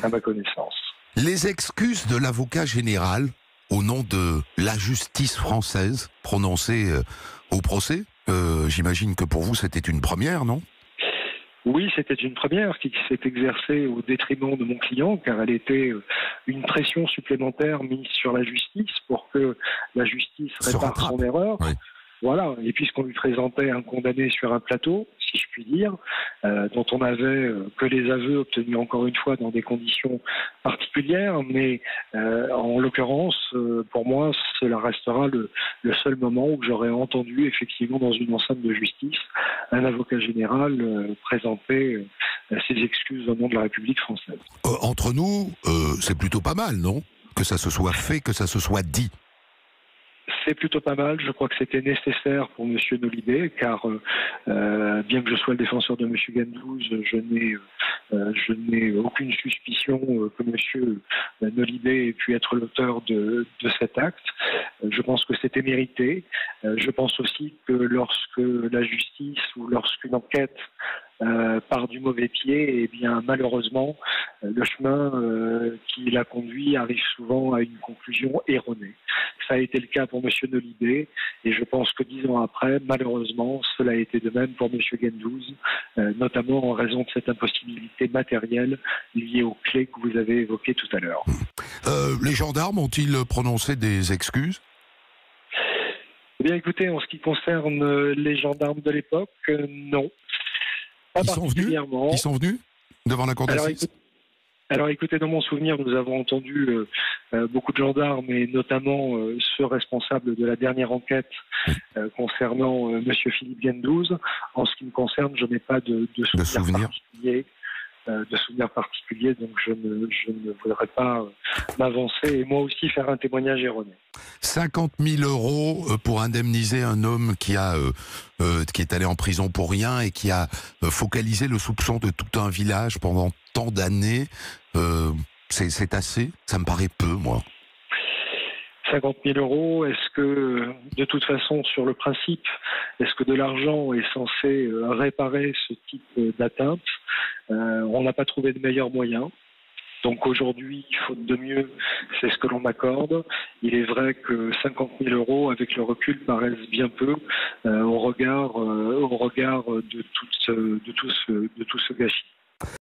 à ma connaissance. Les excuses de l'avocat général au nom de la justice française prononcées au procès, j'imagine que pour vous c'était une première, non ? Oui, c'était une première qui s'est exercée au détriment de mon client, car elle était une pression supplémentaire mise sur la justice pour que la justice répare son erreur. Oui. Voilà, et puisqu'on lui présentait un condamné sur un plateau, si je puis dire, dont on n'avait que les aveux obtenus encore une fois dans des conditions particulières, mais en l'occurrence, pour moi, cela restera le seul moment où j'aurais entendu effectivement dans une enceinte de justice un avocat général présenter ses excuses au nom de la République française. Entre nous, c'est plutôt pas mal, non ? Que ça se soit fait, que ça se soit dit. C'est plutôt pas mal. Je crois que c'était nécessaire pour M. Nolibé, car bien que je sois le défenseur de M. Gandouze, je n'ai aucune suspicion que M. Nolibé ait pu être l'auteur de cet acte. Je pense que c'était mérité. Je pense aussi que lorsque la justice ou lorsqu'une enquête part du mauvais pied, eh bien malheureusement, le chemin qui l'a conduit arrive souvent à une conclusion erronée. Ça a été le cas pour M. Nolibé, et je pense que 10 ans après, malheureusement, cela a été de même pour M. Gandouze, notamment en raison de cette impossibilité matérielle liée aux clés que vous avez évoquées tout à l'heure. Les gendarmes ont-ils prononcé des excuses ? Eh bien écoutez, en ce qui concerne les gendarmes de l'époque, non. Pas particulièrement. Ils sont venus devant la cour d'assises ? Alors écoutez, dans mon souvenir, nous avons entendu beaucoup de gendarmes, et notamment ceux responsables de la dernière enquête concernant M. Philippe Gandouze. En ce qui me concerne, je n'ai pas de souvenirs particuliers, donc je ne voudrais pas m'avancer et moi aussi faire un témoignage erroné. 50 000 euros pour indemniser un homme qui est allé en prison pour rien et qui a focalisé le soupçon de tout un village pendant tant d'années. C'est assez ? Ça me paraît peu, moi. 50 000 euros, est-ce que, de toute façon, sur le principe, est-ce que de l'argent est censé réparer ce type d'atteinte ? On n'a pas trouvé de meilleur moyen. Donc aujourd'hui, faute de mieux, c'est ce que l'on m'accorde. Il est vrai que 50 000 euros, avec le recul, paraissent bien peu au regard de tout ce gâchis.